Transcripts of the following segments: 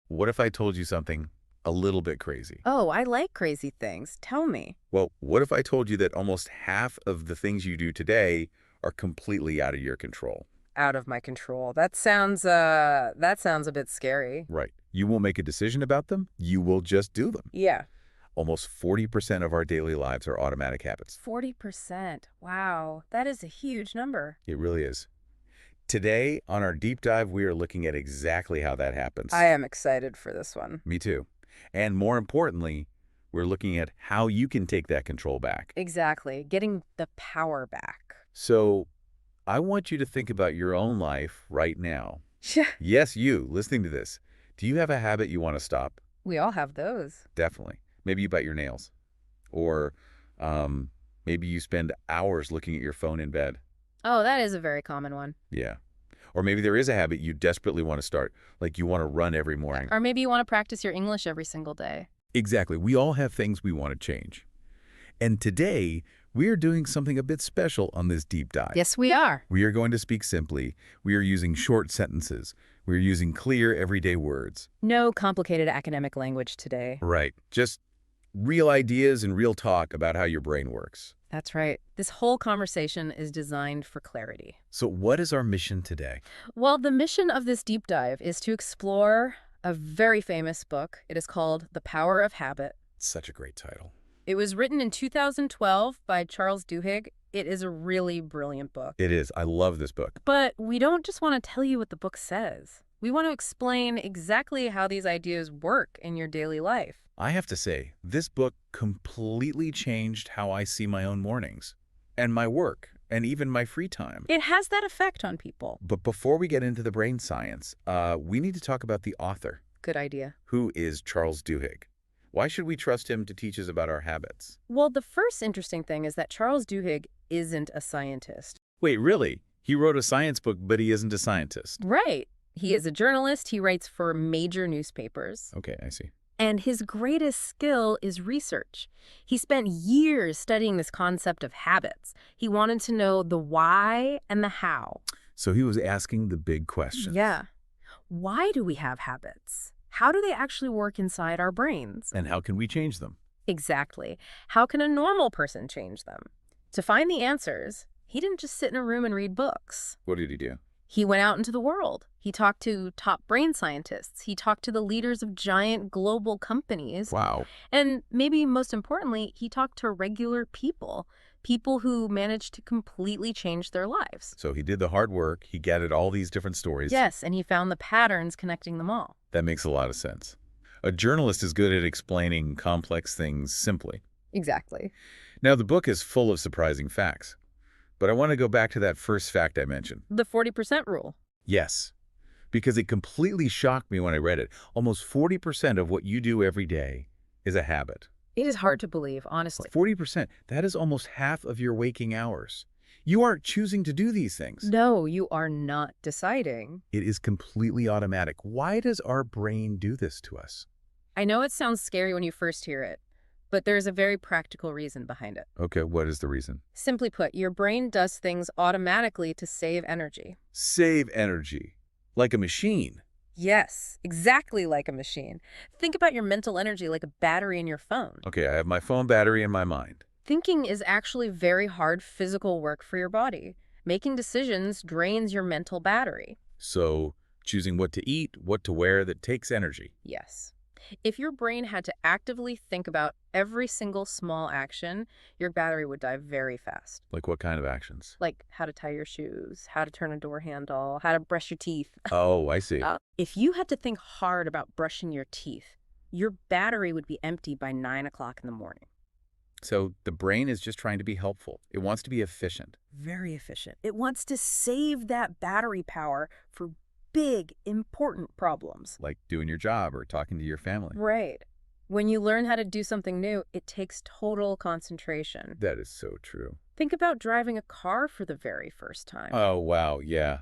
what if I told you something a little bit crazy? Oh, I like crazy things. Tell me. Well, what if I told you that almost half of the things you do today are completely out of your control? Out of my control. That sounds a bit scary. Right. You won't make a decision about them. You will just do them. Yeah. Almost 40% of our daily lives are automatic habits. 40%. Wow. That is a huge number. It really is. Today, on our deep dive, we are looking at exactly how that happens. I am excited for this one. Me too. And more importantly, we're looking at how you can take that control back. Exactly. Getting the power back. So I want you to think about your own life right now. Yeah. Yes, you, listening to this. Do you have a habit you want to stop? We all have those. Definitely. Maybe you bite your nails. Or maybe you spend hours looking at your phone in bed. Oh, that is a very common one. Yeah. Or maybe there is a habit you desperately want to start, like you want to run every morning. Or maybe you want to practice your English every single day. Exactly. We all have things we want to change. And today, we are doing something a bit special on this deep dive. Yes, we are. We are going to speak simply. We are using short sentences. We are using clear, everyday words. No complicated academic language today. Right. Just real ideas and real talk about how your brain works. That's right. This whole conversation is designed for clarity. So what is our mission today? Well, the mission of this deep dive is to explore a very famous book. It is called The Power of Habit. Such a great title. It was written in 2012 by Charles Duhigg. It is a really brilliant book. It is. I love this book. But we don't just want to tell you what the book says. We want to explain exactly how these ideas work in your daily life. I have to say, this book completely changed how I see my own mornings and my work and even my free time. It has that effect on people. But before we get into the brain science, we need to talk about the author, Good idea. who is Charles Duhigg. Why should we trust him to teach us about our habits? Well, the first interesting thing is that Charles Duhigg isn't a scientist. Wait, really? He wrote a science book, but he isn't a scientist. Right. He is a journalist. He writes for major newspapers. Okay, I see. And his greatest skill is research. He spent years studying this concept of habits. He wanted to know the why and the how. So he was asking the big questions. Yeah. Why do we have habits? How do they actually work inside our brains? And how can we change them? Exactly. How can a normal person change them? To find the answers, he didn't just sit in a room and read books. What did he do? He went out into the world. He talked to top brain scientists. He talked to the leaders of giant global companies. Wow. And maybe most importantly, he talked to regular people, people who managed to completely change their lives. So he did the hard work. He gathered all these different stories. Yes, and he found the patterns connecting them all. That makes a lot of sense. A journalist is good at explaining complex things simply. Exactly. Now, the book is full of surprising facts. But I want to go back to that first fact I mentioned. The 40% rule. Yes, because it completely shocked me when I read it. Almost 40% of what you do every day is a habit. It is hard to believe, honestly. 40%, that is almost half of your waking hours. You aren't choosing to do these things. No, you are not deciding. It is completely automatic. Why does our brain do this to us? I know it sounds scary when you first hear it, but there's a very practical reason behind it. Okay, what is the reason? Simply put, your brain does things automatically to save energy. Save energy. Like a machine. Yes, exactly like a machine. Think about your mental energy like a battery in your phone. Okay, I have my phone battery in my mind. Thinking is actually very hard physical work for your body. Making decisions drains your mental battery. So, choosing what to eat, what to wear, that takes energy. Yes. If your brain had to actively think about every single small action, your battery would die very fast. Like what kind of actions? Like how to tie your shoes, how to turn a door handle, how to brush your teeth. Oh, I see. If you had to think hard about brushing your teeth, your battery would be empty by 9 o'clock in the morning. So the brain is just trying to be helpful. It wants to be efficient. Very efficient. It wants to save that battery power for big, important problems. Like doing your job or talking to your family. Right. When you learn how to do something new, it takes total concentration. That is so true. Think about driving a car for the very first time. Oh, wow, yeah.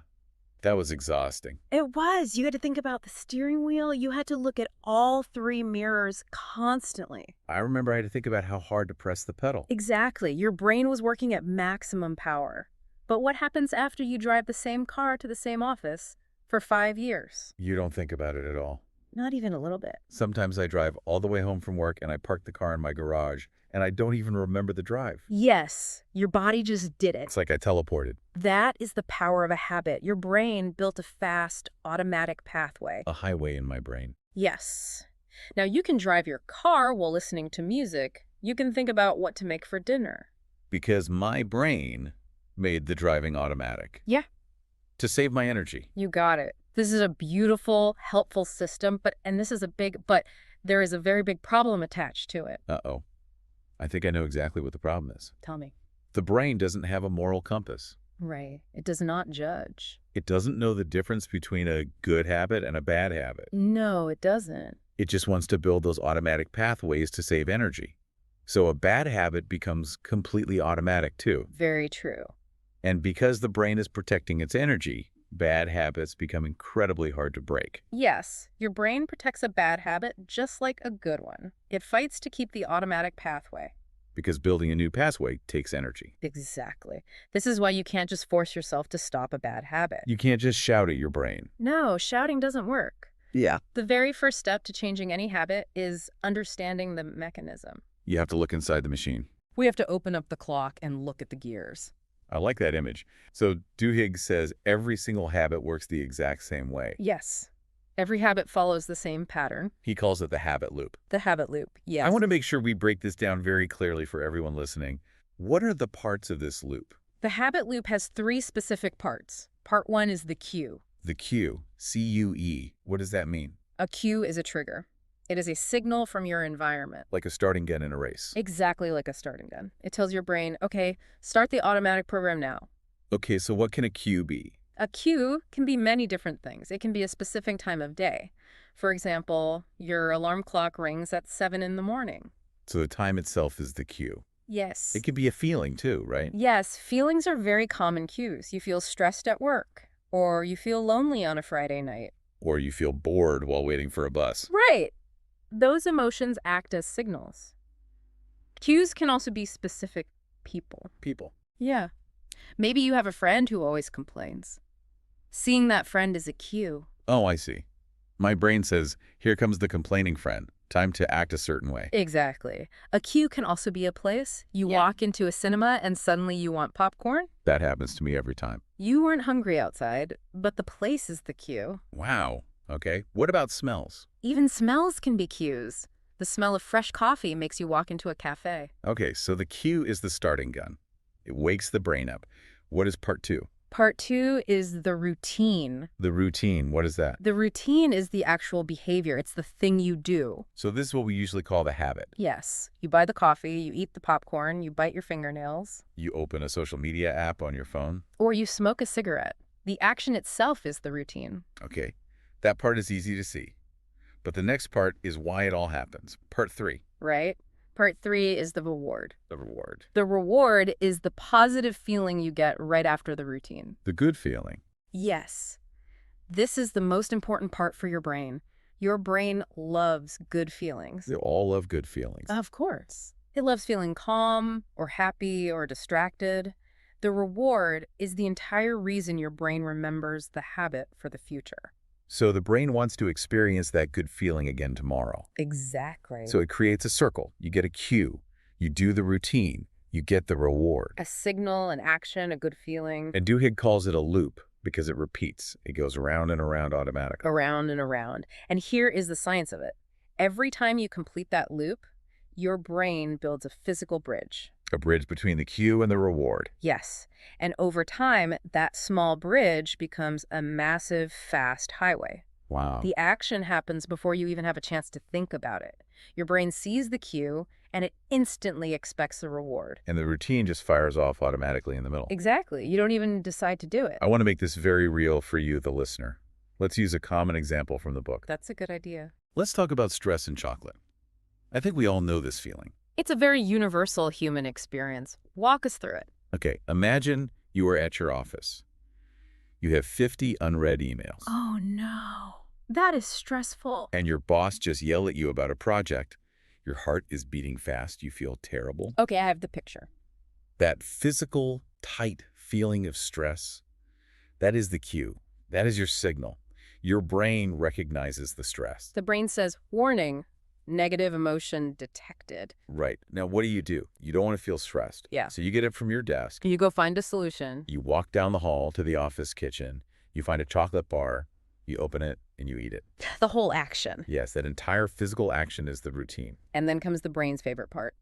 That was exhausting. It was. You had to think about the steering wheel. You had to look at all 3 mirrors constantly. I remember I had to think about how hard to press the pedal. Exactly. Your brain was working at maximum power. But what happens after you drive the same car to the same office for 5 years? You don't think about it at all. Not even a little bit. Sometimes I drive all the way home from work and I park the car in my garage and I don't even remember the drive. Yes, your body just did it. It's like I teleported. That is the power of a habit. Your brain built a fast, automatic pathway. A highway in my brain. Yes. Now you can drive your car while listening to music. You can think about what to make for dinner. Because my brain made the driving automatic. Yeah. To save my energy. You got it. This is a beautiful, helpful system, but there is a very big problem attached to it. Uh-oh. I think I know exactly what the problem is. Tell me. The brain doesn't have a moral compass. Right. It does not judge. It doesn't know the difference between a good habit and a bad habit. No, it doesn't. It just wants to build those automatic pathways to save energy. So a bad habit becomes completely automatic too. Very true. And because the brain is protecting its energy, bad habits become incredibly hard to break. Yes, your brain protects a bad habit just like a good one. It fights to keep the automatic pathway. Because building a new pathway takes energy. Exactly. This is why you can't just force yourself to stop a bad habit. You can't just shout at your brain. No, shouting doesn't work. Yeah. The very first step to changing any habit is understanding the mechanism. You have to look inside the machine. We have to open up the clock and look at the gears. I like that image. So Duhigg says every single habit works the exact same way. Yes. Every habit follows the same pattern. He calls it the habit loop. The habit loop, yes. I want to make sure we break this down very clearly for everyone listening. What are the parts of this loop? The habit loop has 3 specific parts. Part 1 is the cue. The cue, C-U-E. What does that mean? A cue is a trigger. It is a signal from your environment. Like a starting gun in a race. Exactly like a starting gun. It tells your brain, okay, start the automatic program now. Okay, so what can a cue be? A cue can be many different things. It can be a specific time of day. For example, your alarm clock rings at 7 in the morning. So the time itself is the cue. Yes. It can be a feeling too, right? Yes, feelings are very common cues. You feel stressed at work, or you feel lonely on a Friday night. Or you feel bored while waiting for a bus. Right. Those emotions act as signals. Cues can also be specific people. People. Yeah. Maybe you have a friend who always complains. Seeing that friend is a cue. Oh, I see. My brain says, here comes the complaining friend. Time to act a certain way. Exactly. A cue can also be a place. You walk into a cinema and suddenly you want popcorn. That happens to me every time. You weren't hungry outside, but the place is the cue. Wow. Okay. What about smells? Even smells can be cues. The smell of fresh coffee makes you walk into a cafe. Okay, so the cue is the starting gun. It wakes the brain up. What is part 2? Part 2 is the routine. The routine. What is that? The routine is the actual behavior. It's the thing you do. So this is what we usually call the habit. Yes. You buy the coffee, you eat the popcorn, you bite your fingernails. You open a social media app on your phone. Or you smoke a cigarette. The action itself is the routine. Okay, that part is easy to see. But the next part is why it all happens. Part 3. Right? Part 3 is the reward. The reward. The reward is the positive feeling you get right after the routine. The good feeling. Yes. This is the most important part for your brain. Your brain loves good feelings. They all love good feelings. Of course. It loves feeling calm or happy or distracted. The reward is the entire reason your brain remembers the habit for the future. So the brain wants to experience that good feeling again tomorrow. Exactly. So it creates a circle. You get a cue. You do the routine. You get the reward. A signal, an action, a good feeling. And Duhigg calls it a loop because it repeats. It goes around and around automatically. Around and around. And here is the science of it. Every time you complete that loop, your brain builds a physical bridge. A bridge between the cue and the reward. Yes. And over time, that small bridge becomes a massive, fast highway. Wow. The action happens before you even have a chance to think about it. Your brain sees the cue, and it instantly expects the reward. And the routine just fires off automatically in the middle. Exactly. You don't even decide to do it. I want to make this very real for you, the listener. Let's use a common example from the book. That's a good idea. Let's talk about stress and chocolate. I think we all know this feeling. It's a very universal human experience. Walk us through it. Okay, imagine you are at your office. You have 50 unread emails. Oh, no. That is stressful. And your boss just yelled at you about a project. Your heart is beating fast. You feel terrible. Okay, I have the picture. That physical, tight feeling of stress, that is the cue. That is your signal. Your brain recognizes the stress. The brain says, warning, negative emotion detected. Right. Now, what do? You don't want to feel stressed. Yeah. So you get up from your desk. You go find a solution. You walk down the hall to the office kitchen. You find a chocolate bar. You open it and you eat it. The whole action. Yes, that entire physical action is the routine. And then comes the brain's favorite part,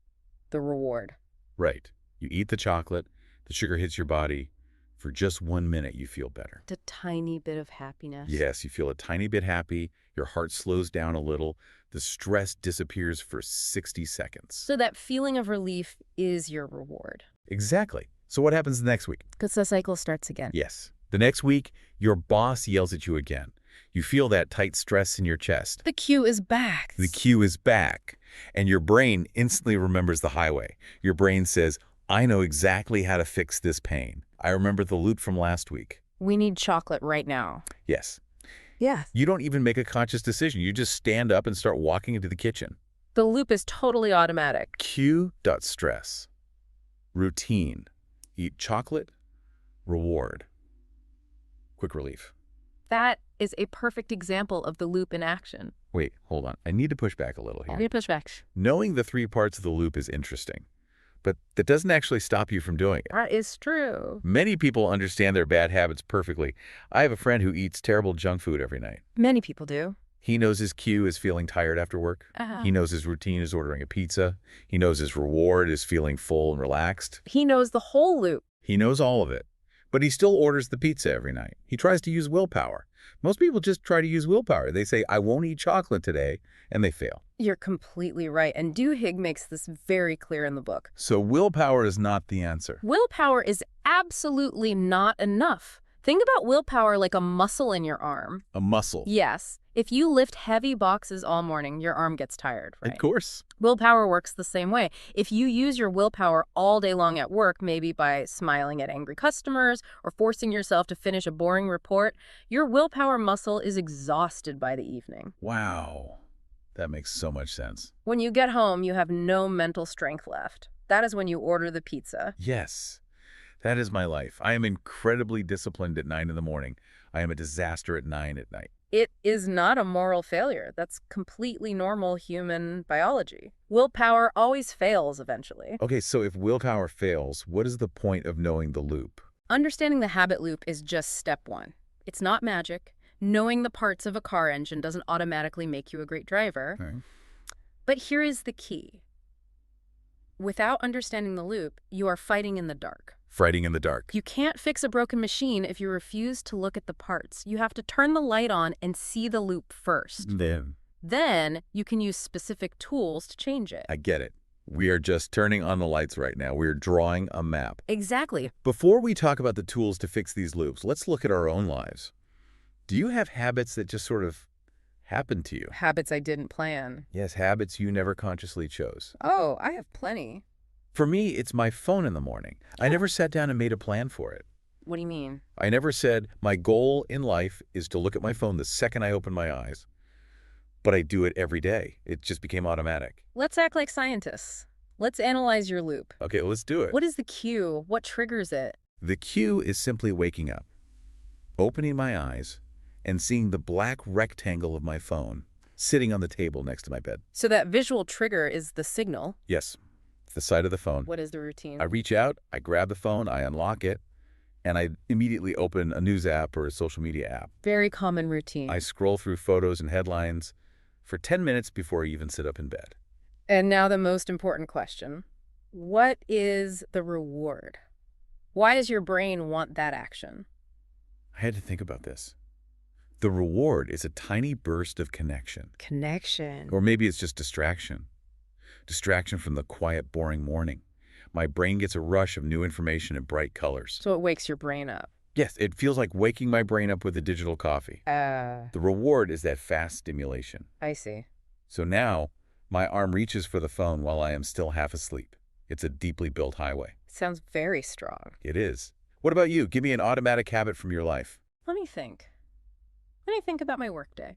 the reward. Right. You eat the chocolate. The sugar hits your body. For just 1 minute, you feel better. A tiny bit of happiness. Yes, you feel a tiny bit happy. Your heart slows down a little. The stress disappears for 60 seconds. So that feeling of relief is your reward. Exactly. So what happens the next week? Because the cycle starts again. Yes. The next week, your boss yells at you again. You feel that tight stress in your chest. The cue is back. The cue is back. And your brain instantly remembers the highway. Your brain says, I know exactly how to fix this pain. I remember the loop from last week. We need chocolate right now. Yes. Yes. You don't even make a conscious decision. You just stand up and start walking into the kitchen. The loop is totally automatic. Cue.stress. Routine. Eat chocolate. Reward. Quick relief. That is a perfect example of the loop in action. Wait, hold on. I need to push back a little here. Let me push back. Knowing the 3 parts of the loop is interesting, but that doesn't actually stop you from doing it. That is true. Many people understand their bad habits perfectly. I have a friend who eats terrible junk food every night. Many people do. He knows his cue is feeling tired after work. He knows his routine is ordering a pizza. He knows his reward is feeling full and relaxed. He knows the whole loop. He knows all of it. But he still orders the pizza every night. He tries to use willpower. Most people just try to use willpower. They say, I won't eat chocolate today, and they fail. You're completely right. And Duhigg makes this very clear in the book. So willpower is not the answer. Willpower is absolutely not enough. Think about willpower like a muscle in your arm. A muscle. Yes. If you lift heavy boxes all morning, your arm gets tired, right? Of course. Willpower works the same way. If you use your willpower all day long at work, maybe by smiling at angry customers or forcing yourself to finish a boring report, your willpower muscle is exhausted by the evening. Wow. That makes so much sense. When you get home, you have no mental strength left. That is when you order the pizza. Yes. That is my life. I am incredibly disciplined at 9 in the morning. I am a disaster at 9 at night. It is not a moral failure. That's completely normal human biology. Willpower always fails eventually. Okay, so if willpower fails, what is the point of knowing the loop? Understanding the habit loop is just step 1. It's not magic. Knowing the parts of a car engine doesn't automatically make you a great driver. Okay. But here is the key. Without understanding the loop, you are fighting in the dark. Fighting in the dark. You can't fix a broken machine if you refuse to look at the parts. You have to turn the light on and see the loop first. Then you can use specific tools to change it. I get it. We are just turning on the lights right now. We're drawing a map. Exactly. Before we talk about the tools to fix these loops, let's look at our own lives. Do you have habits that just sort of happen to you? Habits I didn't plan. Yes, habits you never consciously chose. Oh, I have plenty. For me, it's my phone in the morning. I never sat down and made a plan for it. What do you mean? I never said, my goal in life is to look at my phone the second I open my eyes. But I do it every day. It just became automatic. Let's act like scientists. Let's analyze your loop. Okay, let's do it. What is the cue? What triggers it? The cue is simply waking up, opening my eyes, and seeing the black rectangle of my phone sitting on the table next to my bed. So that visual trigger is the signal. Yes, the side of the phone. What is the routine? I reach out, I grab the phone, I unlock it, and I immediately open a news app or a social media app. Very common routine. I scroll through photos and headlines for 10 minutes before I even sit up in bed. And now the most important question. What is the reward? Why does your brain want that action? I had to think about this. The reward is a tiny burst of connection. Connection. Or maybe it's just distraction. Distraction from the quiet, boring morning. My brain gets a rush of new information in bright colors. So it wakes your brain up. Yes, it feels like waking my brain up with a digital coffee. The reward is that fast stimulation. I see. So now, my arm reaches for the phone while I am still half asleep. It's a deeply built highway. Sounds very strong. It is. What about you? Give me an automatic habit from your life. Let me think. Let me think about my workday.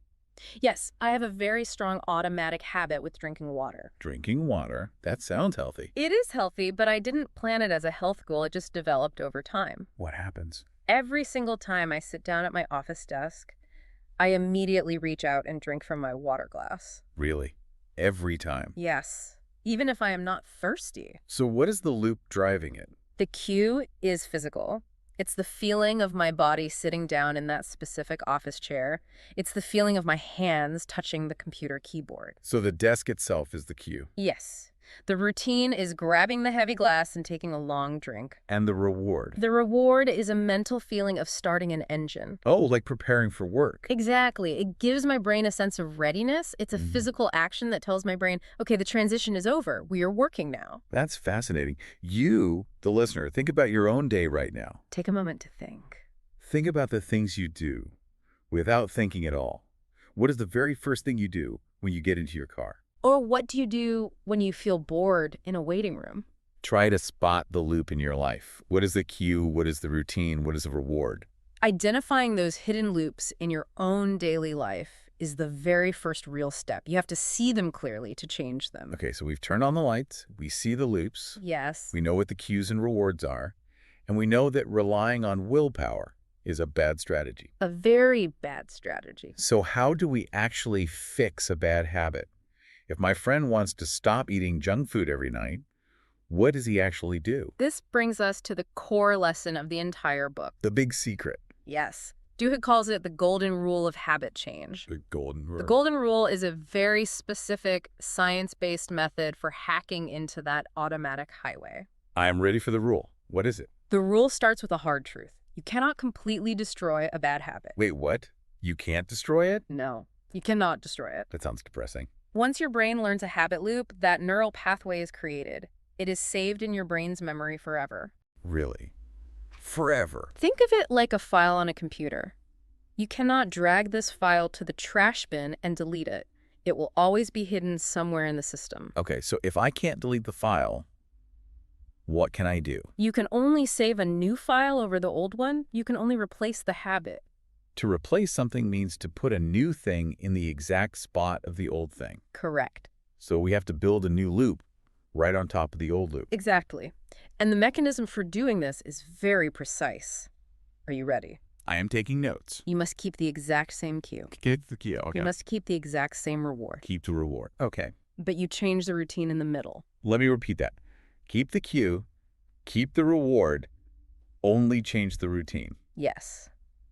Yes, I have a very strong automatic habit with drinking water. Drinking water? That sounds healthy. It is healthy, but I didn't plan it as a health goal. It just developed over time. What happens? Every single time I sit down at my office desk, I immediately reach out and drink from my water glass. Really? Every time. Yes, even if I am not thirsty. So what is the loop driving it? The cue is physical. It's the feeling of my body sitting down in that specific office chair. It's the feeling of my hands touching the computer keyboard. So the desk itself is the cue. Yes. The routine is grabbing the heavy glass and taking a long drink. And the reward. The reward is a mental feeling of starting an engine. Oh, like preparing for work. Exactly. It gives my brain a sense of readiness. It's a physical action that tells my brain, okay, the transition is over. We are working now. That's fascinating. You, the listener, think about your own day right now. Take a moment to think. Think about the things you do without thinking at all. What is the very first thing you do when you get into your car? Or what do you do when you feel bored in a waiting room? Try to spot the loop in your life. What is the cue? What is the routine? What is the reward? Identifying those hidden loops in your own daily life is the very first real step. You have to see them clearly to change them. Okay, so we've turned on the lights. We see the loops. Yes. We know what the cues and rewards are. And we know that relying on willpower is a bad strategy. A very bad strategy. So how do we actually fix a bad habit? If my friend wants to stop eating junk food every night, what does he actually do? This brings us to the core lesson of the entire book. The big secret. Yes. Duhigg calls it the golden rule of habit change. The golden rule. The golden rule is a very specific science-based method for hacking into that automatic highway. I am ready for the rule. What is it? The rule starts with a hard truth. You cannot completely destroy a bad habit. Wait, what? You can't destroy it? No, you cannot destroy it. That sounds depressing. Once your brain learns a habit loop, that neural pathway is created. It is saved in your brain's memory forever. Really? Forever? Think of it like a file on a computer. You cannot drag this file to the trash bin and delete it. It will always be hidden somewhere in the system. Okay, so if I can't delete the file, what can I do? You can only save a new file over the old one. You can only replace the habit. To replace something means to put a new thing in the exact spot of the old thing. Correct. So we have to build a new loop right on top of the old loop. Exactly. And the mechanism for doing this is very precise. Are you ready? I am taking notes. You must keep the exact same cue. Keep the cue, okay. You must keep the exact same reward. Keep the reward. Okay. But you change the routine in the middle. Let me repeat that. Keep the cue, keep the reward, only change the routine. Yes.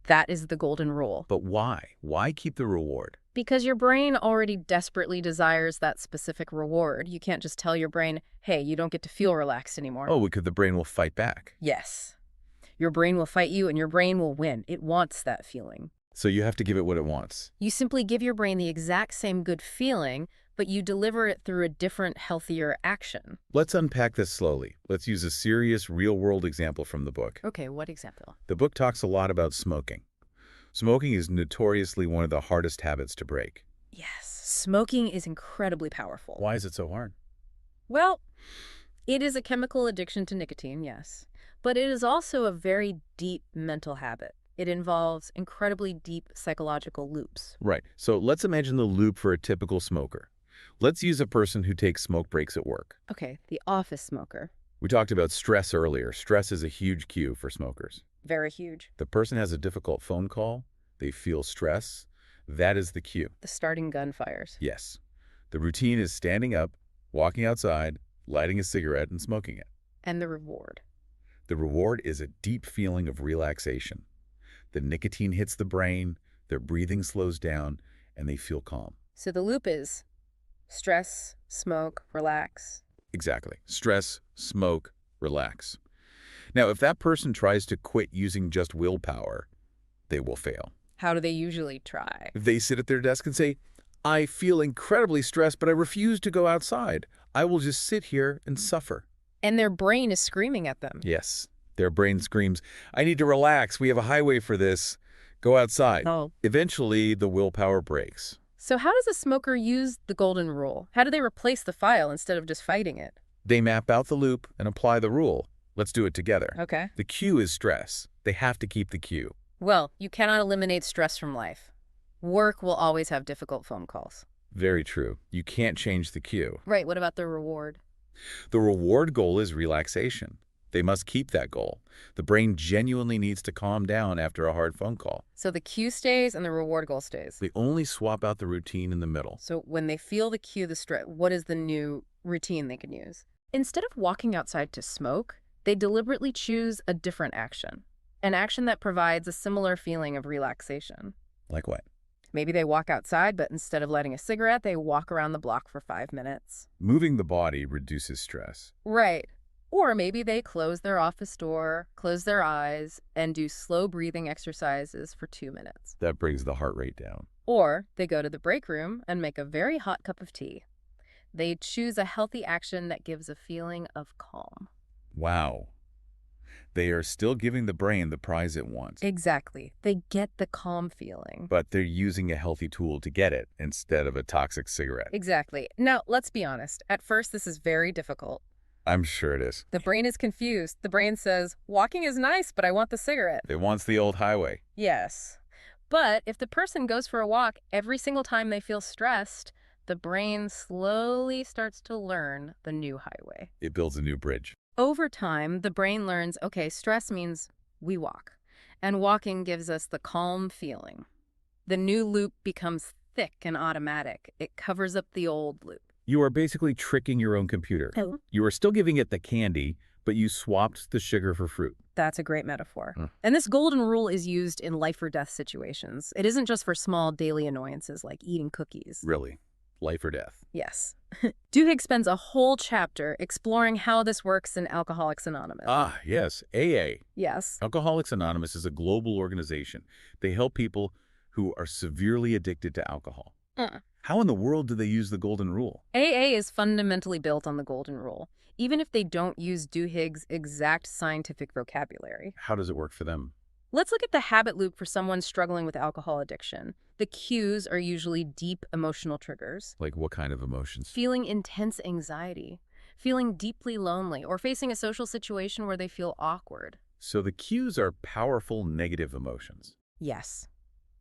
That is the golden rule. But why? Why keep the reward? Because your brain already desperately desires that specific reward. You can't just tell your brain, hey, you don't get to feel relaxed anymore. Oh, because the brain will fight back. Yes. Your brain will fight you and your brain will win. It wants that feeling. So you have to give it what it wants. You simply give your brain the exact same good feeling, but you deliver it through a different, healthier action. Let's unpack this slowly. Let's use a serious, real-world example from the book. Okay, what example? The book talks a lot about smoking. Smoking is notoriously one of the hardest habits to break. Yes, smoking is incredibly powerful. Why is it so hard? Well, it is a chemical addiction to nicotine, yes. But it is also a very deep mental habit. It involves incredibly deep psychological loops. Right. So let's imagine the loop for a typical smoker. Let's use a person who takes smoke breaks at work. Okay, the office smoker. We talked about stress earlier. Stress is a huge cue for smokers. Very huge. The person has a difficult phone call. They feel stress. That is the cue. The starting gun fires. Yes. The routine is standing up, walking outside, lighting a cigarette, and smoking it. And the reward. The reward is a deep feeling of relaxation. The nicotine hits the brain, their breathing slows down, and they feel calm. So the loop is stress, smoke, relax. Exactly. Stress, smoke, relax. Now, if that person tries to quit using just willpower, they will fail. How do they usually try? If they sit at their desk and say, I feel incredibly stressed, but I refuse to go outside. I will just sit here and suffer. And their brain is screaming at them. Yes. Their brain screams, I need to relax. We have a highway for this. Go outside. Oh. Eventually, the willpower breaks. So how does a smoker use the golden rule? How do they replace the file instead of just fighting it? They map out the loop and apply the rule. Let's do it together. Okay. The cue is stress. They have to keep the cue. Well, you cannot eliminate stress from life. Work will always have difficult phone calls. Very true. You can't change the cue. Right, what about the reward? The reward goal is relaxation. They must keep that goal. The brain genuinely needs to calm down after a hard phone call. So the cue stays and the reward goal stays. They only swap out the routine in the middle. So when they feel the cue, the stress, what is the new routine they can use? Instead of walking outside to smoke, they deliberately choose a different action. An action that provides a similar feeling of relaxation. Like what? Maybe they walk outside, but instead of lighting a cigarette, they walk around the block for 5 minutes. Moving the body reduces stress. Right. Or maybe they close their office door, close their eyes, and do slow breathing exercises for 2 minutes. That brings the heart rate down. Or they go to the break room and make a very hot cup of tea. They choose a healthy action that gives a feeling of calm. Wow. They are still giving the brain the prize it wants. Exactly. They get the calm feeling. But they're using a healthy tool to get it instead of a toxic cigarette. Exactly. Now, let's be honest. At first, this is very difficult. I'm sure it is. The brain is confused. The brain says, walking is nice, but I want the cigarette. It wants the old highway. Yes. But if the person goes for a walk every single time they feel stressed, the brain slowly starts to learn the new highway. It builds a new bridge. Over time, the brain learns, okay, stress means we walk, and walking gives us the calm feeling. The new loop becomes thick and automatic. It covers up the old loop. You are basically tricking your own computer. Oh. You are still giving it the candy, but you swapped the sugar for fruit. That's a great metaphor. And this golden rule is used in life or death situations. It isn't just for small daily annoyances like eating cookies. Really? Life or death? Yes. Duhigg spends a whole chapter exploring how this works in Alcoholics Anonymous. Ah, yes, AA. Yes. Alcoholics Anonymous is a global organization. They help people who are severely addicted to alcohol. How in the world do they use the golden rule? AA is fundamentally built on the golden rule, even if they don't use Duhigg's exact scientific vocabulary. How does it work for them? Let's look at the habit loop for someone struggling with alcohol addiction. The cues are usually deep emotional triggers. Like what kind of emotions? Feeling intense anxiety, feeling deeply lonely, or facing a social situation where they feel awkward. So the cues are powerful negative emotions. Yes.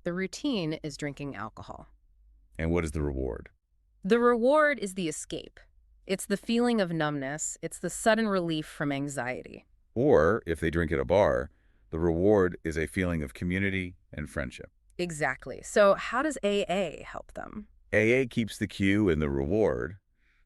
The routine is drinking alcohol. And what is the reward? The reward is the escape. It's the feeling of numbness. It's the sudden relief from anxiety. Or, if they drink at a bar, the reward is a feeling of community and friendship. Exactly. So how does AA help them? AA keeps the cue and the reward,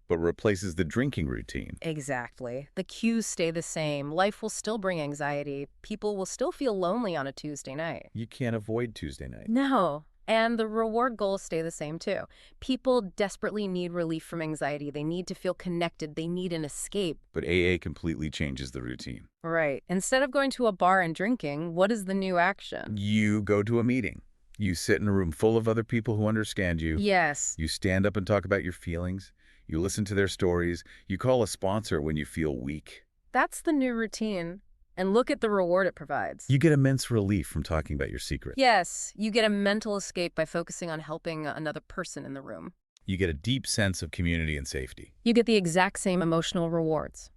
but replaces the drinking routine. Exactly. The cues stay the same. Life will still bring anxiety. People will still feel lonely on a Tuesday night. You can't avoid Tuesday night. No. And the reward goals stay the same too. People desperately need relief from anxiety. They need to feel connected. They need an escape. But AA completely changes the routine. Right. Instead of going to a bar and drinking, what is the new action? You go to a meeting. You sit in a room full of other people who understand you. Yes. You stand up and talk about your feelings. You listen to their stories. You call a sponsor when you feel weak. That's the new routine. And look at the reward it provides. You get immense relief from talking about your secret. Yes, you get a mental escape by focusing on helping another person in the room. You get a deep sense of community and safety. You get the exact same emotional rewards.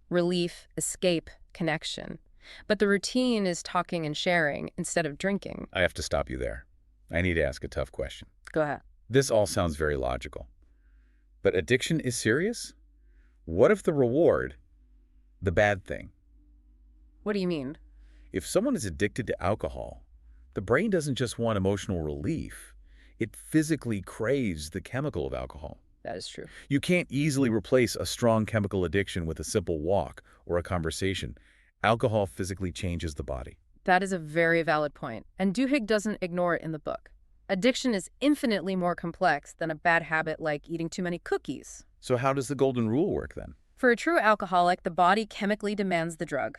Relief, escape, connection. But the routine is talking and sharing instead of drinking. I have to stop you there. I need to ask a tough question. Go ahead. This all sounds very logical. But addiction is serious? What if the reward, the bad thing? What do you mean? If someone is addicted to alcohol, the brain doesn't just want emotional relief. It physically craves the chemical of alcohol. That is true. You can't easily replace a strong chemical addiction with a simple walk or a conversation. Alcohol physically changes the body. That is a very valid point, and Duhigg doesn't ignore it in the book. Addiction is infinitely more complex than a bad habit like eating too many cookies. So how does the golden rule work then? For a true alcoholic, the body chemically demands the drug.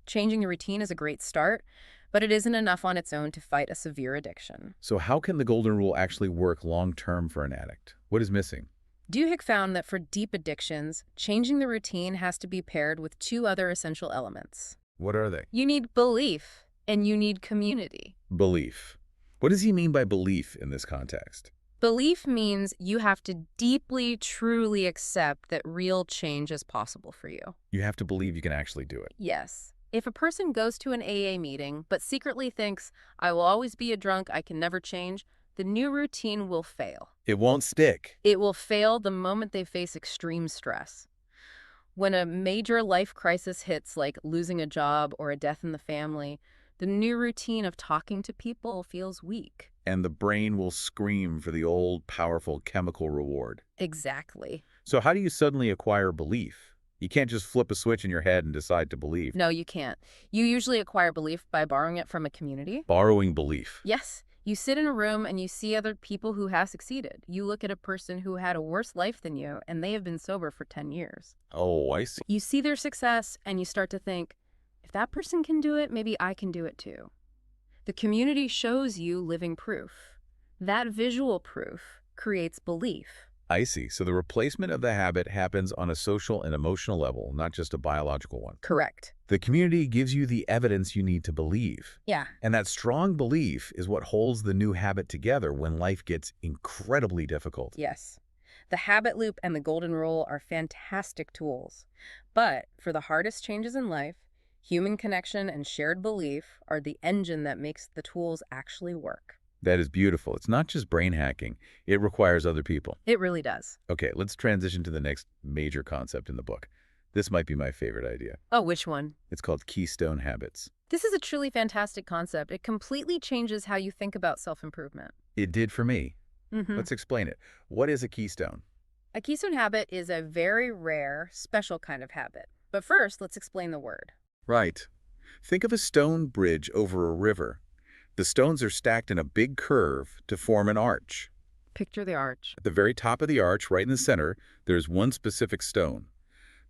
Changing the routine is a great start, but it isn't enough on its own to fight a severe addiction. So how can the golden rule actually work long-term for an addict? What is missing? Duhigg found that for deep addictions, changing the routine has to be paired with 2 other essential elements. What are they? You need belief, and you need community. Belief. What does he mean by belief in this context? Belief means you have to deeply, truly accept that real change is possible for you. You have to believe you can actually do it. Yes. If a person goes to an AA meeting but secretly thinks, I will always be a drunk, I can never change, the new routine will fail. It won't stick. It will fail the moment they face extreme stress. When a major life crisis hits, like losing a job or a death in the family, the new routine of talking to people feels weak. And the brain will scream for the old, powerful chemical reward. Exactly. So how do you suddenly acquire belief? You can't just flip a switch in your head and decide to believe. No, you can't. You usually acquire belief by borrowing it from a community. Borrowing belief. Yes. You sit in a room and you see other people who have succeeded. You look at a person who had a worse life than you, and they have been sober for 10 years. Oh, I see. You see their success, and you start to think, if that person can do it, maybe I can do it too. The community shows you living proof. That visual proof creates belief. I see. So the replacement of the habit happens on a social and emotional level, not just a biological one. Correct. The community gives you the evidence you need to believe. Yeah. And that strong belief is what holds the new habit together when life gets incredibly difficult. Yes. The habit loop and the golden rule are fantastic tools. But for the hardest changes in life, human connection and shared belief are the engine that makes the tools actually work. That is beautiful. It's not just brain hacking. It requires other people. It really does. Okay, let's transition to the next major concept in the book. This might be my favorite idea. Oh, which one? It's called Keystone habits. This is a truly fantastic concept. It completely changes how you think about self-improvement. It did for me. Mm-hmm. Let's explain it. What is a keystone? A keystone habit is a very rare, special kind of habit. But first, let's explain the word. Right. Think of a stone bridge over a river. The stones are stacked in a big curve to form an arch. Picture the arch. At the very top of the arch, right in the center, there's one specific stone.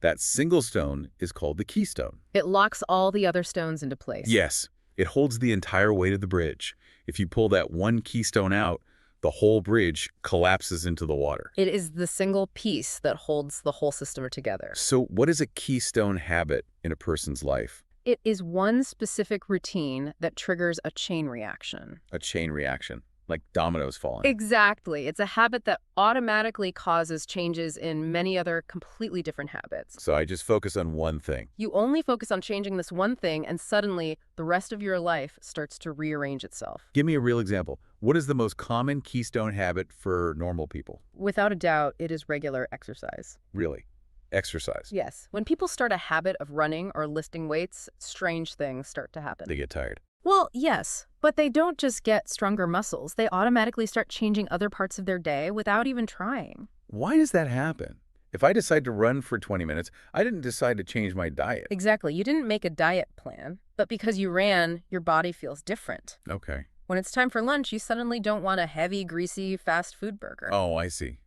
That single stone is called the keystone. It locks all the other stones into place. Yes, it holds the entire weight of the bridge. If you pull that one keystone out, the whole bridge collapses into the water. It is the single piece that holds the whole system together. So what is a keystone habit in a person's life? It is one specific routine that triggers a chain reaction. A chain reaction, like dominoes falling. Exactly. It's a habit that automatically causes changes in many other completely different habits. So I just focus on one thing. You only focus on changing this one thing, and suddenly the rest of your life starts to rearrange itself. Give me a real example. What is the most common keystone habit for normal people? Without a doubt, it is regular exercise. Really? Exercise. Yes. When people start a habit of running or lifting weights, strange things start to happen. They get tired. Well, yes, but they don't just get stronger muscles. They automatically start changing other parts of their day without even trying. Why does that happen? If I decide to run for 20 minutes, I didn't decide to change my diet. Exactly. You didn't make a diet plan, but because you ran, your body feels different. Okay. When it's time for lunch, you suddenly don't want a heavy, greasy, fast food burger. Oh, I see.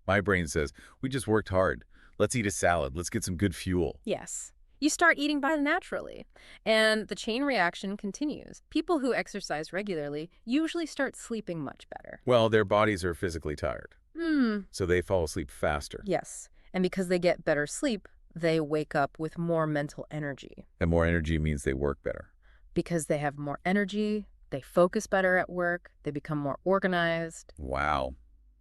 My brain says, we just worked hard. Let's eat a salad. Let's get some good fuel. Yes. You start eating better naturally, and the chain reaction continues. People who exercise regularly usually start sleeping much better. Well, their bodies are physically tired, Hmm. so they fall asleep faster. Yes. And because they get better sleep, they wake up with more mental energy. And more energy means they work better. Because they have more energy, they focus better at work, they become more organized. Wow.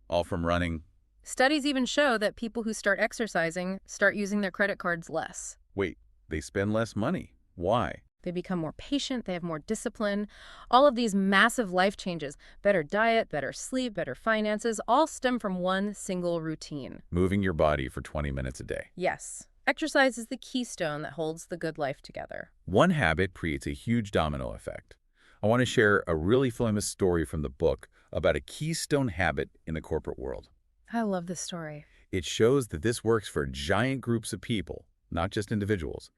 All from running. Studies even show that people who start exercising start using their credit cards less. Wait, they spend less money. Why? They become more patient, they have more discipline. All of these massive life changes, better diet, better sleep, better finances, all stem from one single routine. Moving your body for 20 minutes a day. Yes, exercise is the keystone that holds the good life together. One habit creates a huge domino effect. I want to share a really famous story from the book about a keystone habit in the corporate world. I love this story. It shows that this works for giant groups of people, not just individuals.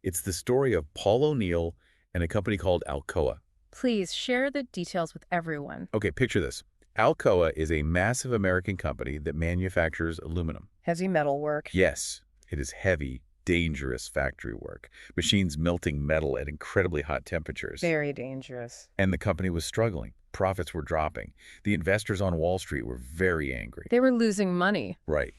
It's the story of Paul O'Neill and a company called Alcoa. Please share the details with everyone. Okay, picture this. Alcoa is a massive American company that manufactures aluminum. Heavy metal work. Yes, it is heavy, dangerous factory work. Machines melting metal at incredibly hot temperatures. Very dangerous. And the company was struggling. Profits were dropping. The investors on Wall Street were very angry. They were losing money. Right.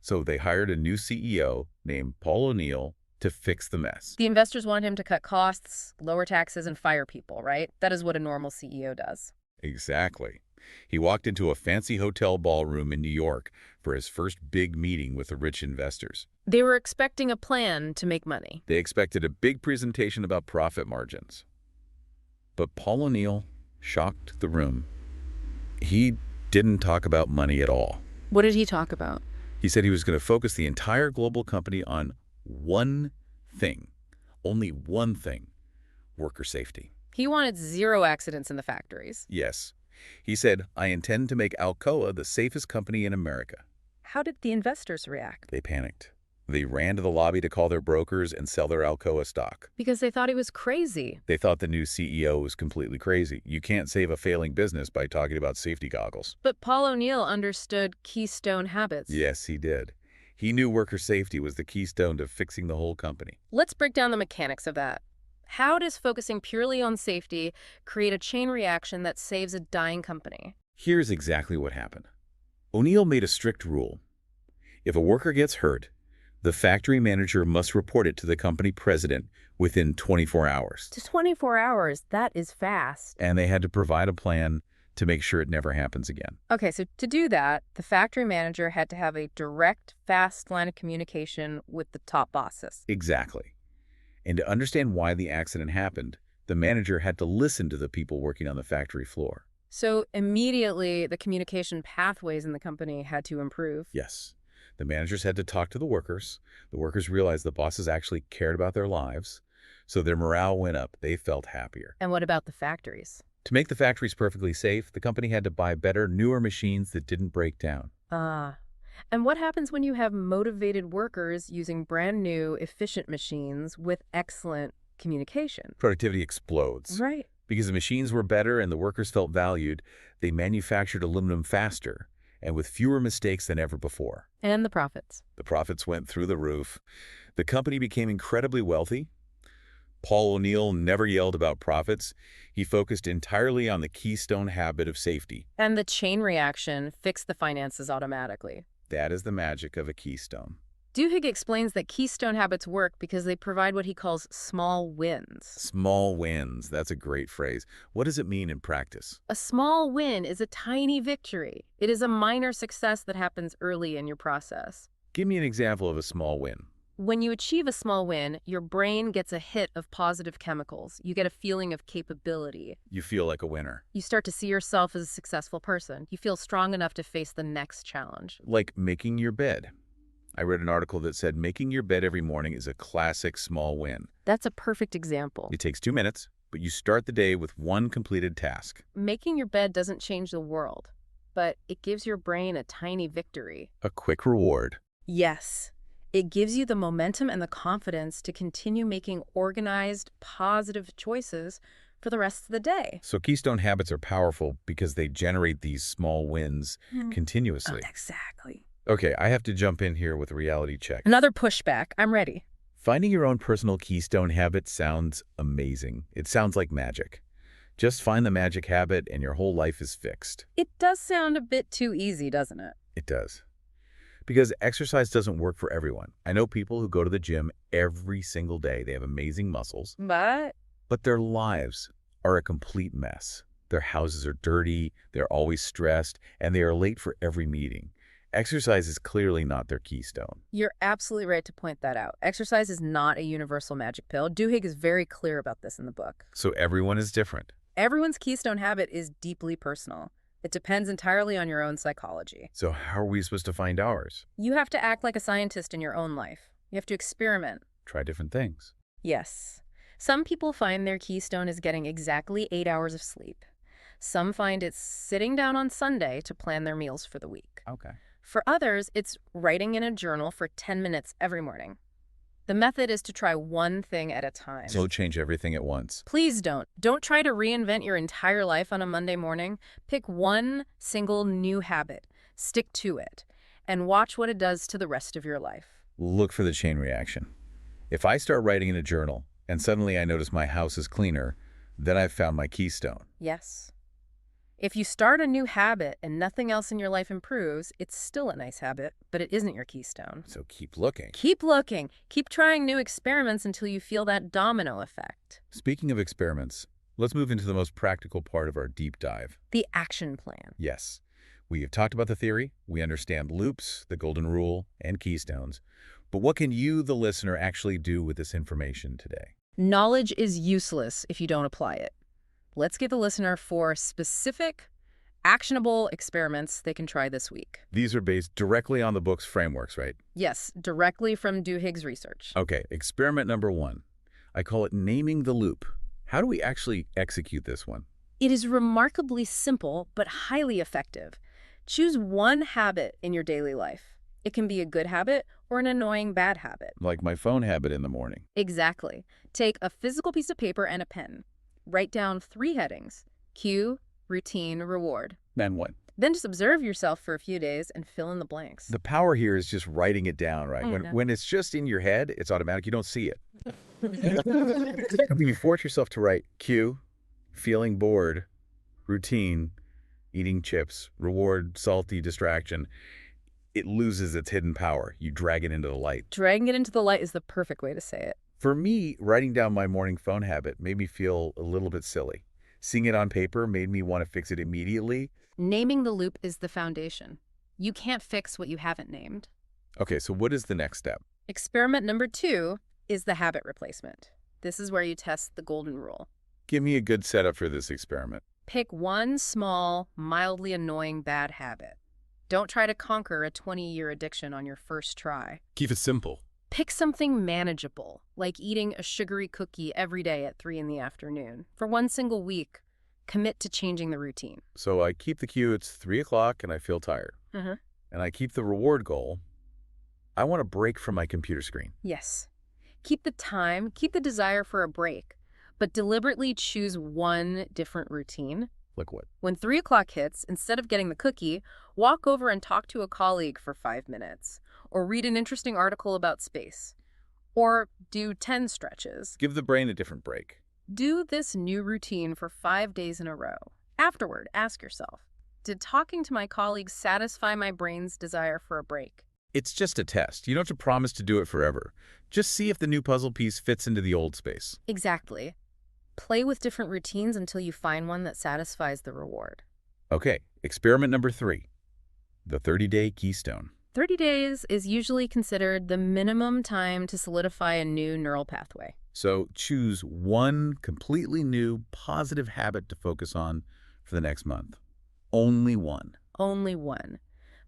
So they hired a new CEO named Paul O'Neill to fix the mess. The investors wanted him to cut costs, lower taxes, and fire people, right? That is what a normal CEO does. Exactly. He walked into a fancy hotel ballroom in New York for his first big meeting with the rich investors. They were expecting a plan to make money. They expected a big presentation about profit margins. But Paul O'Neill shocked the room. He didn't talk about money at all. What did he talk about? He said he was going to focus the entire global company on one thing, only one thing: worker safety. He wanted 0 accidents in the factories. Yes. He said, I intend to make Alcoa the safest company in America. How did the investors react? They panicked. They ran to the lobby to call their brokers and sell their Alcoa stock. Because they thought he was crazy. They thought the new CEO was completely crazy. You can't save a failing business by talking about safety goggles. But Paul O'Neill understood Keystone habits. Yes, he did. He knew worker safety was the keystone to fixing the whole company. Let's break down the mechanics of that. How does focusing purely on safety create a chain reaction that saves a dying company? Here's exactly what happened. O'Neill made a strict rule. If a worker gets hurt, the factory manager must report it to the company president within 24 hours. To 24 hours, that is fast. And they had to provide a plan to make sure it never happens again. Okay, so to do that, the factory manager had to have a direct, fast line of communication with the top bosses. Exactly. And to understand why the accident happened, the manager had to listen to the people working on the factory floor. So immediately, the communication pathways in the company had to improve. Yes. The managers had to talk to the workers. The workers realized the bosses actually cared about their lives, so their morale went up. They felt happier. And what about the factories? To make the factories perfectly safe, the company had to buy better, newer machines that didn't break down. And what happens when you have motivated workers using brand new, efficient machines with excellent communication? Productivity explodes. Right. Because the machines were better and the workers felt valued, they manufactured aluminum faster and with fewer mistakes than ever before. And the profits. The profits went through the roof. The company became incredibly wealthy. Paul O'Neill never yelled about profits. He focused entirely on the keystone habit of safety. And the chain reaction fixed the finances automatically. That is the magic of a keystone. Duhigg explains that keystone habits work because they provide what he calls small wins. Small wins. That's a great phrase. What does it mean in practice? A small win is a tiny victory. It is a minor success that happens early in your process. Give me an example of a small win. When you achieve a small win, your brain gets a hit of positive chemicals. You get a feeling of capability. You feel like a winner. You start to see yourself as a successful person. You feel strong enough to face the next challenge. Like making your bed. I read an article that said making your bed every morning is a classic small win. That's a perfect example. It takes 2 minutes, but you start the day with one completed task. Making your bed doesn't change the world, but it gives your brain a tiny victory. A quick reward. Yes. It gives you the momentum and the confidence to continue making organized, positive choices for the rest of the day. So keystone habits are powerful because they generate these small wins continuously. Exactly. Okay, I have to jump in here with a reality check. Another pushback. I'm ready. Finding your own personal keystone habit sounds amazing. It sounds like magic. Just find the magic habit and your whole life is fixed. It does sound a bit too easy, doesn't it? It does. Because exercise doesn't work for everyone. I know people who go to the gym every single day. They have amazing muscles. But their lives are a complete mess. Their houses are dirty, they're always stressed, and they are late for every meeting. Exercise is clearly not their keystone. you're absolutely right to point that out. Exercise is not a universal magic pill. Duhigg is very clear about this in the book. So everyone is different. Everyone's keystone habit is deeply personal. It depends entirely on your own psychology. So how are we supposed to find ours? You have to act like a scientist in your own life. You have to experiment. Try different things. Yes. Some people find their keystone is getting exactly 8 hours of sleep. Some find it's sitting down on Sunday to plan their meals for the week. Okay. For others, it's writing in a journal for 10 minutes every morning. The method is to try one thing at a time. So change everything at once. Please don't. Don't try to reinvent your entire life on a Monday morning. Pick one single new habit, stick to it, and watch what it does to the rest of your life. Look for the chain reaction. If I start writing in a journal and suddenly I notice my house is cleaner, then I've found my keystone. Yes. If you start a new habit and nothing else in your life improves, it's still a nice habit, but it isn't your keystone. So keep looking. Keep looking. Keep trying new experiments until you feel that domino effect. Speaking of experiments, let's move into the most practical part of our deep dive. The action plan. Yes, we have talked about the theory, we understand loops, the golden rule, and keystones. But what can you, the listener, actually do with this information today? Knowledge is useless if you don't apply it. Let's give the listener 4 specific, Actionable experiments they can try this week. These are based directly on the book's frameworks, right? Yes, directly from Duhigg's research. Okay, experiment number 1. I call it naming the loop. How do we actually execute this one? It is remarkably simple, but highly effective. Choose one habit in your daily life. It can be a good habit or an annoying bad habit. Like my phone habit in the morning. Exactly. Take a physical piece of paper and a pen. Write down 3 headings: cue, routine, reward. Then what? Then just observe yourself for a few days and fill in the blanks. The power here is just writing it down, right? I know. When it's just in your head, it's automatic. You don't see it. You force yourself to write cue, feeling bored, routine, eating chips, reward, salty, distraction. It loses its hidden power. You drag it into the light. Dragging it into the light is the perfect way to say it. For me, writing down my morning phone habit made me feel a little bit silly. Seeing it on paper made me want to fix it immediately. Naming the loop is the foundation. You can't fix what you haven't named. Okay, so what is the next step? Experiment number 2 is the habit replacement. This is where you test the golden rule. Give me a good setup for this experiment. Pick one small, mildly annoying bad habit. Don't try to conquer a 20-year addiction on your first try. Keep it simple. Pick something manageable, like eating a sugary cookie every day at 3 in the afternoon. For one single week, commit to changing the routine. So I keep the cue, it's 3 o'clock and I feel tired. And I keep the reward goal. I want a break from my computer screen. Yes. Keep the time, keep the desire for a break, but deliberately choose one different routine. Like what? When 3 o'clock hits, instead of getting the cookie, walk over and talk to a colleague for 5 minutes, or read an interesting article about space, or do 10 stretches. Give the brain a different break. Do this new routine for 5 days in a row. Afterward, ask yourself, did talking to my colleagues satisfy my brain's desire for a break? It's just a test. You don't have to promise to do it forever. Just see if the new puzzle piece fits into the old space. Exactly. Play with different routines until you find one that satisfies the reward. Okay, experiment number 3. The 30-day Keystone. 30 days is usually considered the minimum time to solidify a new neural pathway. So choose one completely new positive habit to focus on for the next month. Only one. Only one.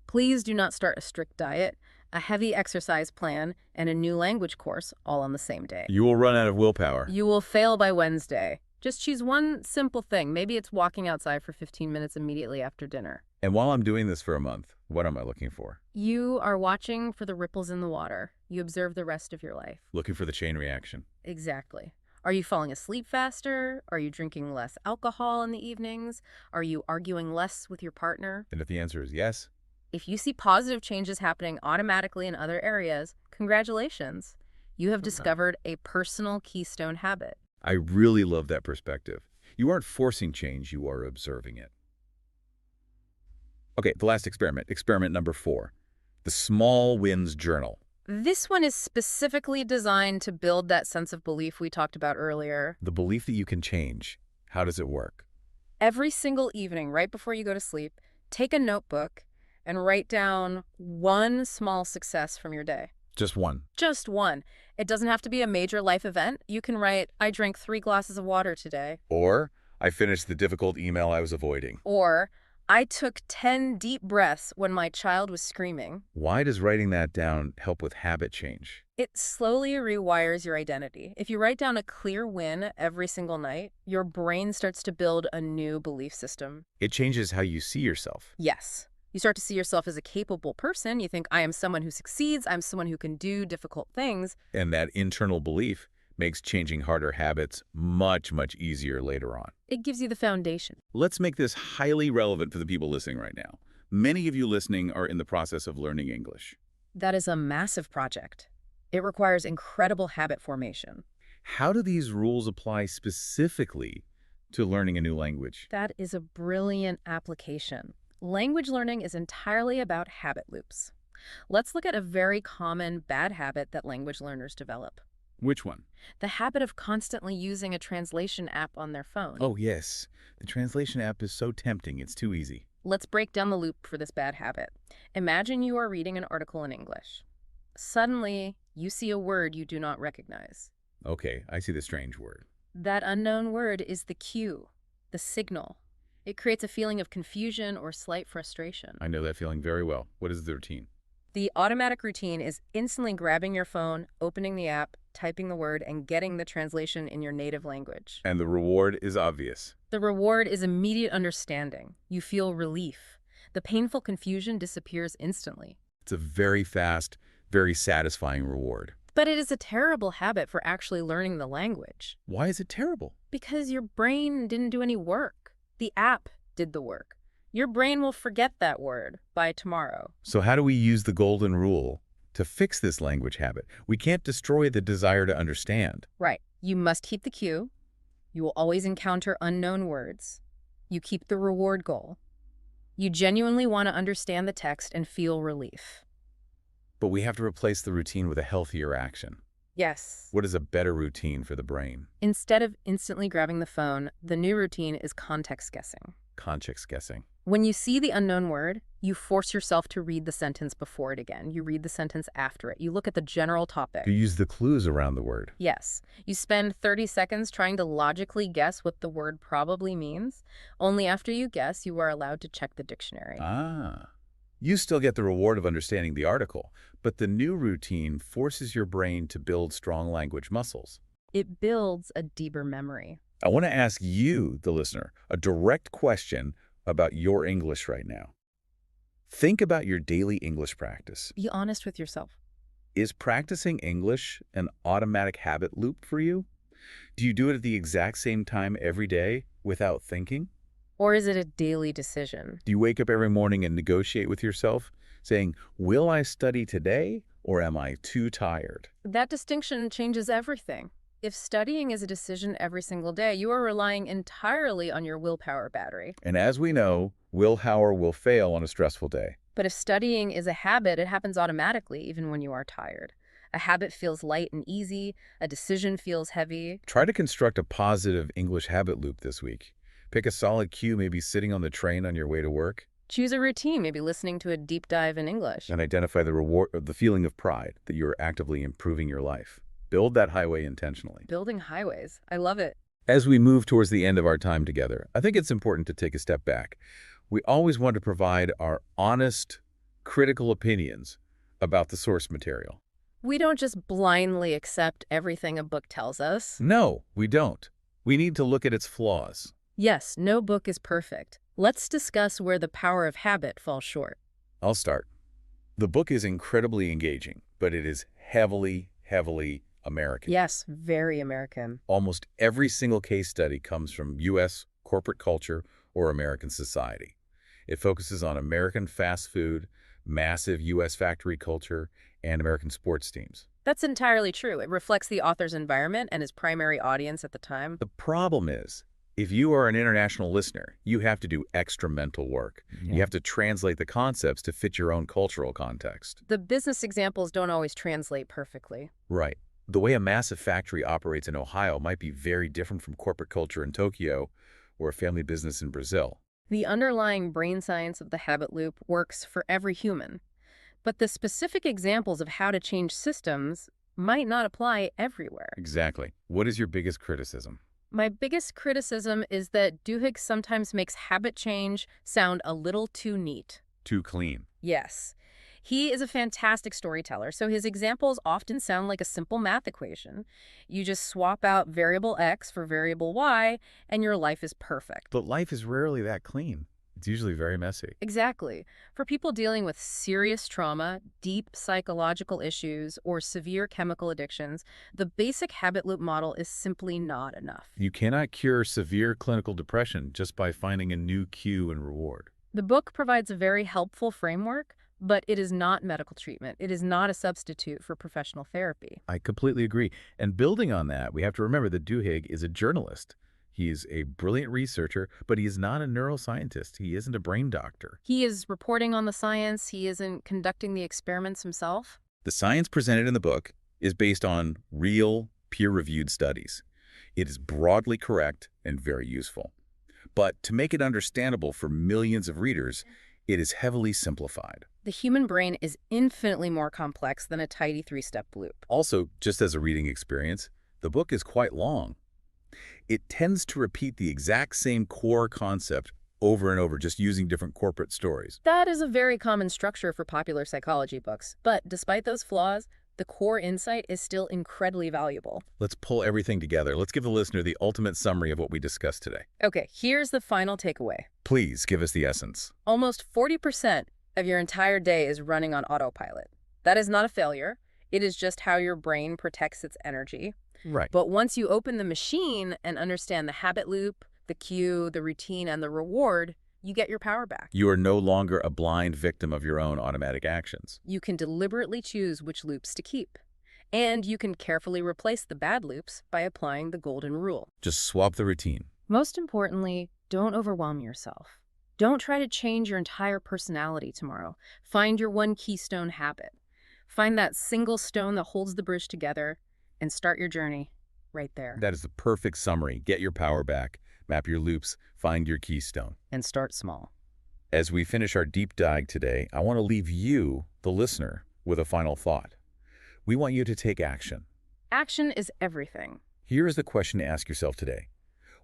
Please do not start a strict diet, a heavy exercise plan, and a new language course all on the same day. You will run out of willpower. You will fail by Wednesday. Just choose one simple thing. Maybe it's walking outside for 15 minutes immediately after dinner. And while I'm doing this for a month, what am I looking for? You are watching for the ripples in the water. You observe the rest of your life. Looking for the chain reaction. Exactly. Are you falling asleep faster? Are you drinking less alcohol in the evenings? Are you arguing less with your partner? And if the answer is yes, If you see positive changes happening automatically in other areas, congratulations. You have discovered a personal keystone habit. I really love that perspective. You aren't forcing change, you are observing it. Okay, the last experiment, experiment number 4, the Small Wins Journal. This one is specifically designed to build that sense of belief we talked about earlier. The belief that you can change. How does it work? Every single evening, right before you go to sleep, take a notebook and write down one small success from your day. Just one. Just one. It doesn't have to be a major life event. You can write, I drank 3 glasses of water today. Or, I finished the difficult email I was avoiding. Or, I took 10 deep breaths when my child was screaming. Why does writing that down help with habit change? It slowly rewires your identity. If you write down a clear win every single night, your brain starts to build a new belief system. It changes how you see yourself. Yes. You start to see yourself as a capable person. You think, I am someone who succeeds. I'm someone who can do difficult things. And that internal belief makes changing harder habits much, much easier later on. It gives you the foundation. Let's make this highly relevant for the people listening right now. Many of you listening are in the process of learning English. That is a massive project. It requires incredible habit formation. How do these rules apply specifically to learning a new language? That is a brilliant application. Language learning is entirely about habit loops. Let's look at a very common bad habit that language learners develop. Which one? The habit of constantly using a translation app on their phone. Oh, yes. The translation app is so tempting. It's too easy. Let's break down the loop for this bad habit. Imagine you are reading an article in English. Suddenly, you see a word you do not recognize. Okay, I see the strange word. That unknown word is the cue, the signal. It creates a feeling of confusion or slight frustration. I know that feeling very well. What is the routine? The automatic routine is instantly grabbing your phone, opening the app, typing the word, and getting the translation in your native language. And the reward is obvious. The reward is immediate understanding. You feel relief. The painful confusion disappears instantly. It's a very fast, very satisfying reward. But it is a terrible habit for actually learning the language. Why is it terrible? Because your brain didn't do any work. The app did the work. Your brain will forget that word by tomorrow. So how do we use the golden rule to fix this language habit? We can't destroy the desire to understand. Right. You must keep the cue. You will always encounter unknown words. You keep the reward goal. You genuinely want to understand the text and feel relief. But we have to replace the routine with a healthier action. Yes. What is a better routine for the brain? Instead of instantly grabbing the phone, the new routine is context guessing. Context guessing. When you see the unknown word, you force yourself to read the sentence before it again. You read the sentence after it. You look at the general topic. You use the clues around the word. Yes. You spend 30 seconds trying to logically guess what the word probably means. Only after you guess, you are allowed to check the dictionary. Ah. You still get the reward of understanding the article, but the new routine forces your brain to build strong language muscles. It builds a deeper memory. I want to ask you, the listener, a direct question about your English right now. Think about your daily English practice. Be honest with yourself. Is practicing English an automatic habit loop for you? Do you do it at the exact same time every day without thinking? Or is it a daily decision? Do you wake up every morning and negotiate with yourself, saying, will I study today or am I too tired? That distinction changes everything. If studying is a decision every single day, you are relying entirely on your willpower battery. And as we know, willpower will fail on a stressful day. But if studying is a habit, it happens automatically, even when you are tired. A habit feels light and easy. A decision feels heavy. Try to construct a positive English habit loop this week. Pick a solid cue, maybe sitting on the train on your way to work. Choose a routine, maybe listening to a deep dive in English. And identify the reward, the feeling of pride that you're actively improving your life. Build that highway intentionally. Building highways. I love it. As we move towards the end of our time together, I think it's important to take a step back. We always want to provide our honest, critical opinions about the source material. We don't just blindly accept everything a book tells us. No, we don't. We need to look at its flaws. Yes, no book is perfect. Let's discuss where the power of habit falls short. I'll start. The book is incredibly engaging, but it is heavily American. Yes, very American. Almost every single case study comes from U.S. corporate culture or American society. It focuses on American fast food, massive U.S. factory culture, and American sports teams. That's entirely true. It reflects the author's environment and his primary audience at the time. The problem is, if you are an international listener, you have to do extra mental work. Yeah. You have to translate the concepts to fit your own cultural context. The business examples don't always translate perfectly. Right. The way a massive factory operates in Ohio might be very different from corporate culture in Tokyo or a family business in Brazil. The underlying brain science of the habit loop works for every human. But the specific examples of how to change systems might not apply everywhere. Exactly. What is your biggest criticism? My biggest criticism is that Duhigg sometimes makes habit change sound a little too neat. Too clean. Yes. He is a fantastic storyteller, so his examples often sound like a simple math equation. You just swap out variable X for variable Y, and your life is perfect. But life is rarely that clean. It's usually very messy. Exactly. For people dealing with serious trauma, deep psychological issues, or severe chemical addictions, the basic habit loop model is simply not enough. You cannot cure severe clinical depression just by finding a new cue and reward. The book provides a very helpful framework, but it is not medical treatment. It is not a substitute for professional therapy. I completely agree. And building on that, we have to remember that Duhigg is a journalist. He is a brilliant researcher, but he is not a neuroscientist. He isn't a brain doctor. He is reporting on the science. He isn't conducting the experiments himself. The science presented in the book is based on real, peer-reviewed studies. It is broadly correct and very useful. But to make it understandable for millions of readers, it is heavily simplified. The human brain is infinitely more complex than a tidy three-step loop. Also, just as a reading experience, the book is quite long. It tends to repeat the exact same core concept over and over, just using different corporate stories. That is a very common structure for popular psychology books. But despite those flaws, the core insight is still incredibly valuable. Let's pull everything together. Let's give the listener the ultimate summary of what we discussed today. Okay, here's the final takeaway. Please give us the essence. Almost 40% of your entire day is running on autopilot. That is not a failure. It is just how your brain protects its energy. Right. But once you open the machine and understand the habit loop, the cue, the routine, and the reward, you get your power back. You are no longer a blind victim of your own automatic actions. You can deliberately choose which loops to keep. And you can carefully replace the bad loops by applying the golden rule. Just swap the routine. Most importantly, don't overwhelm yourself. Don't try to change your entire personality tomorrow. Find your one keystone habit. Find that single stone that holds the bridge together and start your journey right there. That is the perfect summary. Get your power back, map your loops, find your keystone. And start small. As we finish our deep dive today, I want to leave you, the listener, with a final thought. We want you to take action. Action is everything. Here is the question to ask yourself today.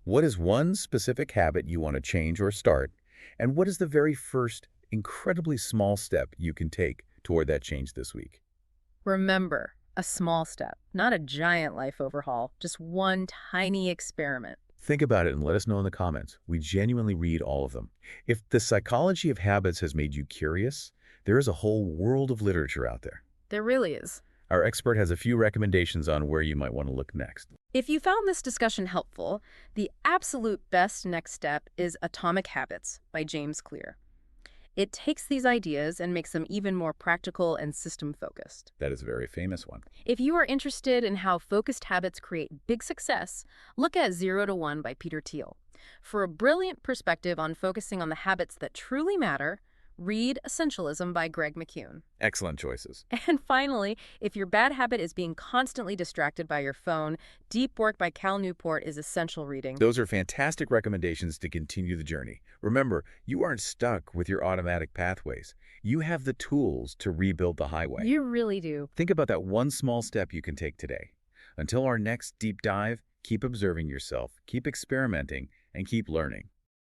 What is one specific habit you want to change or start? And what is the very first, incredibly small step you can take toward that change this week? Remember, a small step, not a giant life overhaul, just one tiny experiment. Think about it and let us know in the comments. We genuinely read all of them. If the psychology of habits has made you curious, there is a whole world of literature out there. There really is. Our expert has a few recommendations on where you might want to look next. If you found this discussion helpful, the absolute best next step is Atomic Habits by James Clear. It takes these ideas and makes them even more practical and system-focused. That is a very famous one. If you are interested in how focused habits create big success, look at 0 to 1 by Peter Thiel. For a brilliant perspective on focusing on the habits that truly matter, read Essentialism by Greg McKeown. Excellent choices. And finally, if your bad habit is being constantly distracted by your phone, Deep Work by Cal Newport is essential reading. Those are fantastic recommendations to continue the journey. Remember, you aren't stuck with your automatic pathways. You have the tools to rebuild the highway. You really do. Think about that one small step you can take today. Until our next deep dive, keep observing yourself, keep experimenting, and keep learning.